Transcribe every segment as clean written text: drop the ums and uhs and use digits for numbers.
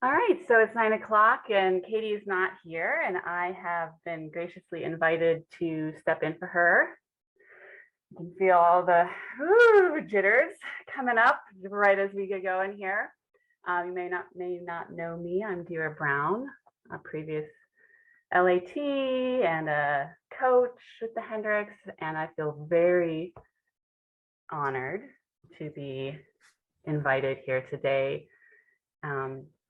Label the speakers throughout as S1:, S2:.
S1: All right, so it's 9 o'clock and Katie is not here, and I have been graciously invited to step in for her. You can feel all the jitters coming up right as we get going here. You may not know me. I'm Dhira Brown, a previous LAT and a coach with the Hendricks, and I feel very honored to be invited here today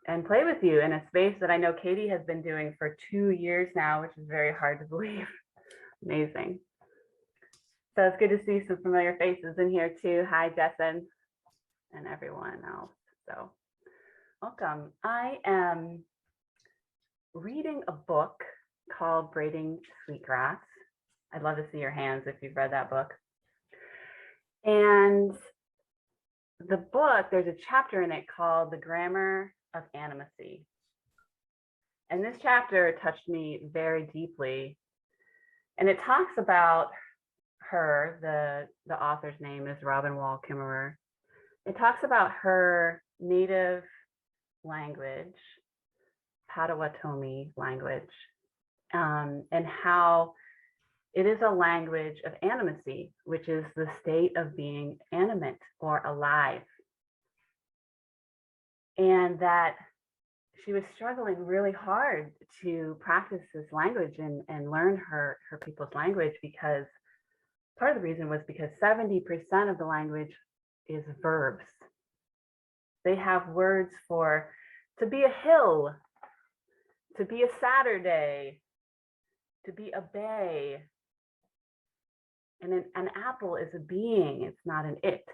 S1: and play with you in a space that I know Katie has been doing for 2 years now, which is very hard to believe. Amazing. So it's good to see some familiar faces in here too. Hi, Jessen, and everyone else. So welcome. I am reading a book called Braiding Sweetgrass. I'd love to see your hands if you've read that book. And the book, there's a chapter in it called The Grammar of Animacy. And this chapter touched me very deeply. And it talks about her, the author's name is Robin Wall Kimmerer. It talks about her native language, Potawatomi language, and how it is a language of animacy, which is the state of being animate or alive. And that she was struggling really hard to practice this language and learn her people's language, because part of the reason was because 70% of the language is verbs. They have words for to be a hill, to be a Saturday, to be a bay. And an apple is a being, it's not an it.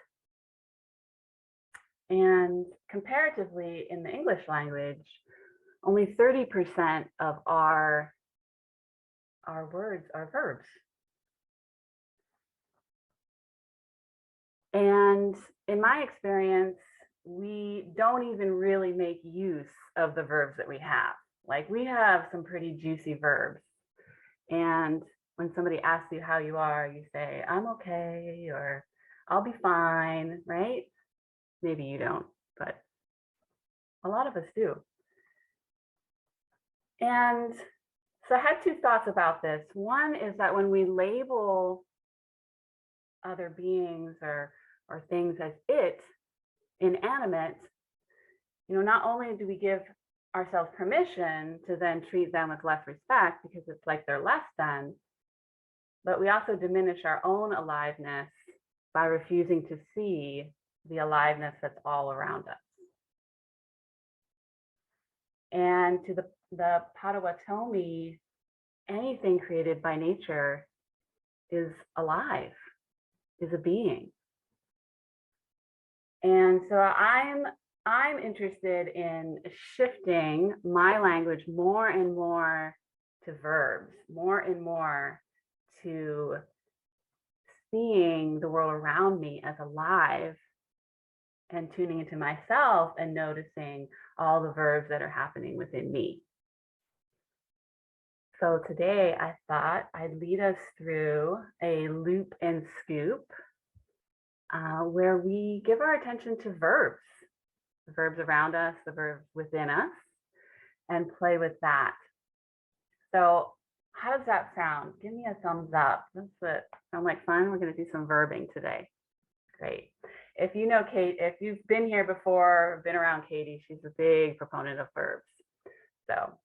S1: And comparatively, in the English language, only 30% of our words are verbs. And in my experience, we don't even really make use of the verbs that we have. Like, we have some pretty juicy verbs. And when somebody asks you how you are, you say, I'm okay, or I'll be fine, right? Maybe you don't, but a lot of us do. And so I had two thoughts about this. One is that when we label other beings or things as it, inanimate, not only do we give ourselves permission to then treat them with less respect because it's like they're less than, but we also diminish our own aliveness by refusing to see the aliveness that's all around us. And to the Potawatomi, anything created by nature is alive, is a being. And so I'm interested in shifting my language more and more to verbs, more and more to seeing the world around me as alive, and tuning into myself and noticing all the verbs that are happening within me. So today I thought I'd lead us through a loop and scoop where we give our attention to verbs, the verbs around us, the verbs within us, and play with that. So how does that sound? Give me a thumbs up. That's it. Sound like fun? We're going to do some verbing today. Great. If you know Kate, if you've been here before, been around Katie, she's a big proponent of verbs. So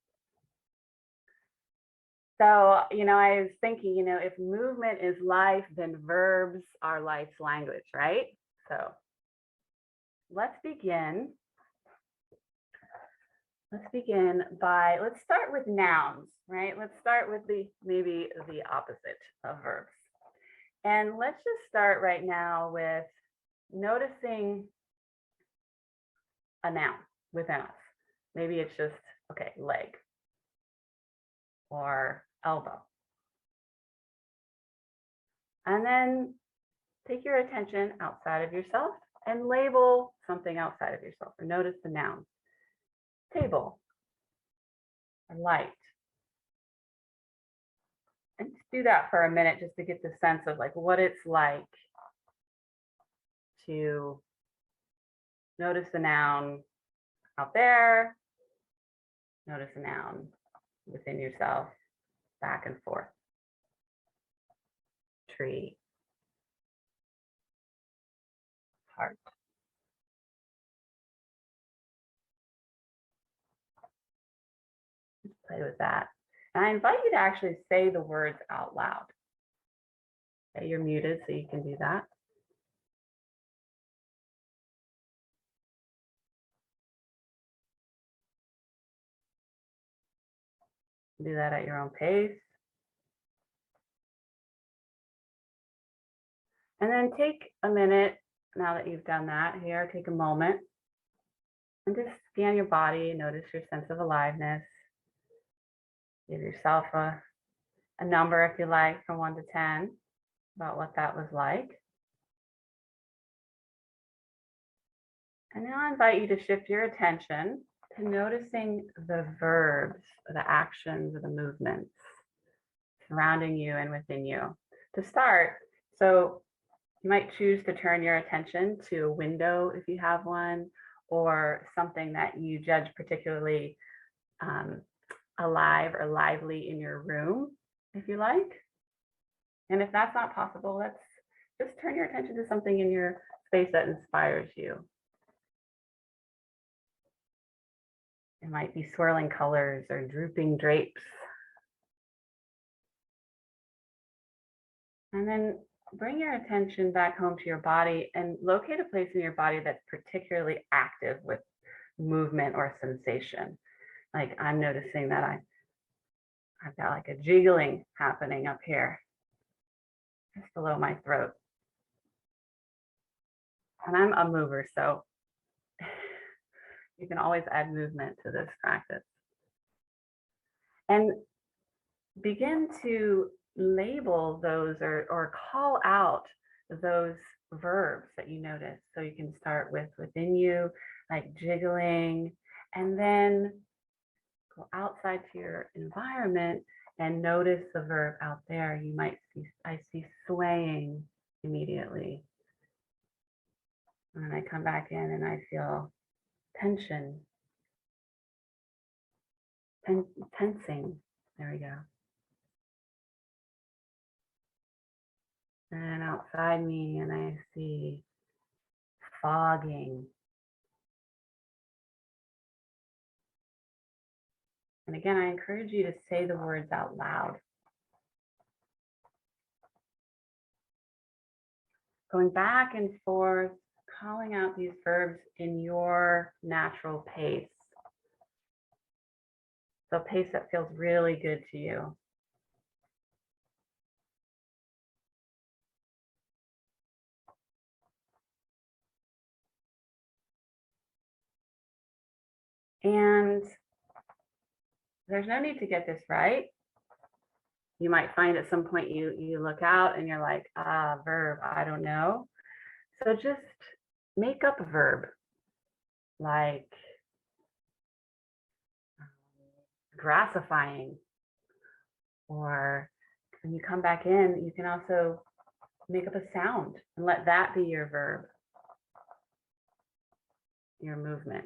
S1: I was thinking, if movement is life, then verbs are life's language, right? So let's begin. Let's start with nouns, right? Let's start with maybe the opposite of verbs. And let's just start right now with noticing a noun within us. Maybe it's just, okay, leg or elbow. And then take your attention outside of yourself and label something outside of yourself, or notice the nouns. Table or light. And just do that for a minute just to get the sense of like what it's like to notice the noun out there Notice a noun within yourself, back and forth. Tree. Heart. Just play with that. And I invite you to actually say the words out loud. Okay, you're muted, so you can do that. Do that at your own pace. And then take a minute, now that you've done that here, take a moment and just scan your body, notice your sense of aliveness. Give yourself a number, if you like, from 1 to 10, about what that was like. And now I invite you to shift your attention to noticing the verbs, or the actions, or the movements surrounding you and within you. To start, so you might choose to turn your attention to a window if you have one, or something that you judge particularly alive or lively in your room, if you like. And if that's not possible, let's just turn your attention to something in your space that inspires you. It might be swirling colors or drooping drapes. And then bring your attention back home to your body and locate a place in your body that's particularly active with movement or sensation. Like I'm noticing that I've got like a jiggling happening up here, just below my throat. And I'm a mover, so you can always add movement to this practice. And begin to label those or call out those verbs that you notice. So you can start with within you, like jiggling, and then go outside to your environment and notice the verb out there. You might see, I see swaying immediately. And I come back in and I feel tension, tensing. There we go. And outside me, and I see fogging. And again, I encourage you to say the words out loud. Going back and forth, calling out these verbs in your natural pace. So a pace that feels really good to you. And there's no need to get this right. You might find at some point you look out and you're like, verb, I don't know. So just make up a verb like grassifying, or when you come back in, you can also make up a sound and let that be your verb, your movement.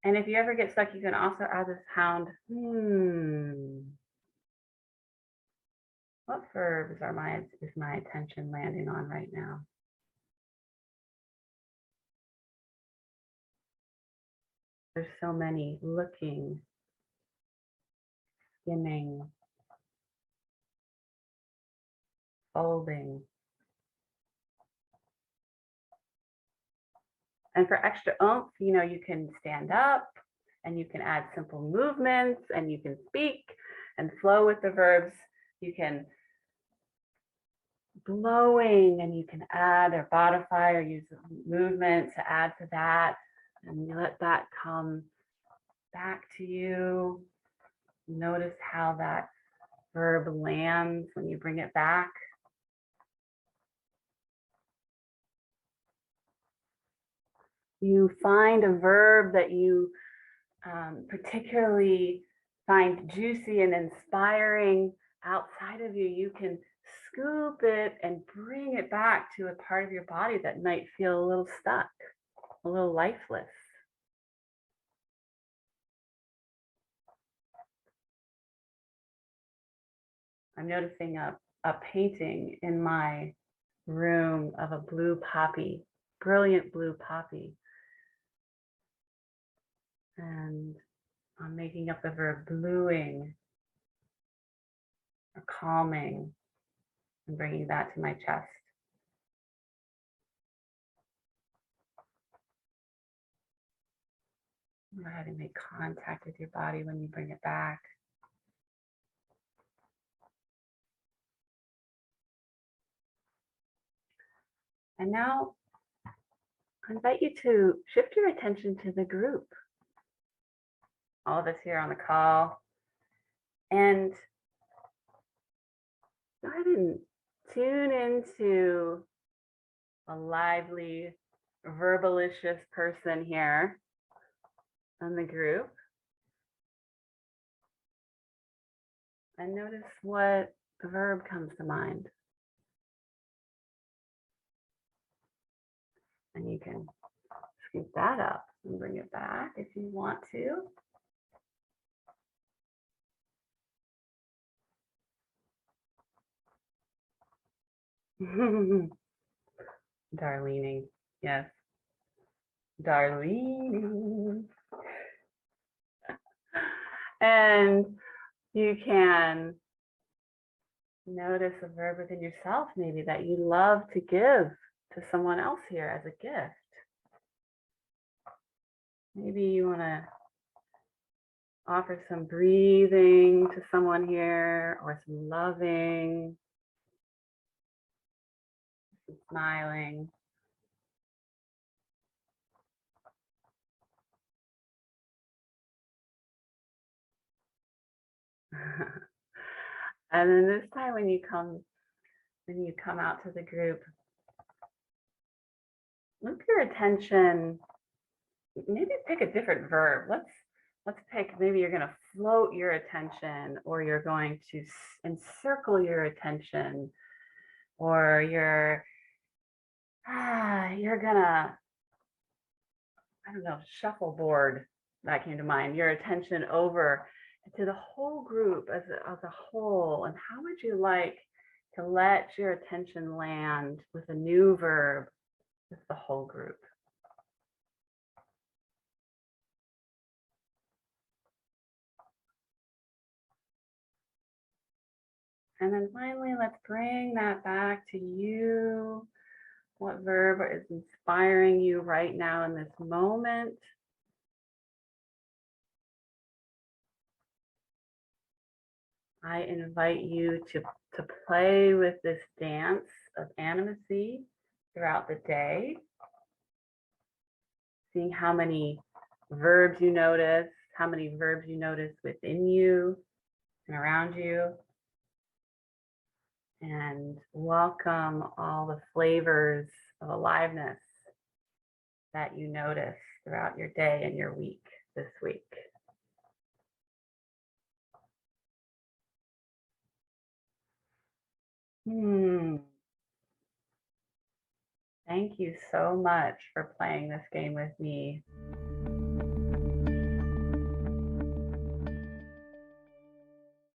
S1: And if you ever get stuck, you can also add the sound, What verbs is my attention landing on right now? There's so many: looking, skimming, folding. And for extra oomph, you can stand up and you can add simple movements and you can speak and flow with the verbs. You can blowing and you can add or modify or use movement to add to that. And you let that come back to you. Notice how that verb lands when you bring it back. You find a verb that you particularly find juicy and inspiring outside of you, you can scoop it and bring it back to a part of your body that might feel a little stuck, a little lifeless. I'm noticing a painting in my room of a blue poppy, brilliant blue poppy. And I'm making up the verb bluing or calming and bringing that to my chest. Go ahead and make contact with your body when you bring it back. And now I invite you to shift your attention to the group. All of us here on the call. And go ahead and tune into a lively, verbalicious person here on the group. And notice what verb comes to mind. And you can scoop that up and bring it back if you want to. Darlening, yes. Darlening. And you can notice a verb within yourself, maybe that you love to give to someone else here as a gift. Maybe you want to offer some breathing to someone here, or some loving, some smiling. And then this time when you come out to the group, look your attention, maybe pick a different verb. Let's pick, maybe you're going to float your attention, or you're going to encircle your attention, or you're gonna, I don't know, shuffleboard, that came to mind, your attention over to the whole group as a whole. And how would you like to let your attention land with a new verb with the whole group? And then finally, let's bring that back to you. What verb is inspiring you right now in this moment? I invite you to play with this dance of animacy throughout the day, seeing how many verbs you notice, within you and around you, and welcome all the flavors of aliveness that you notice throughout your day and your week this week. Thank you so much for playing this game with me.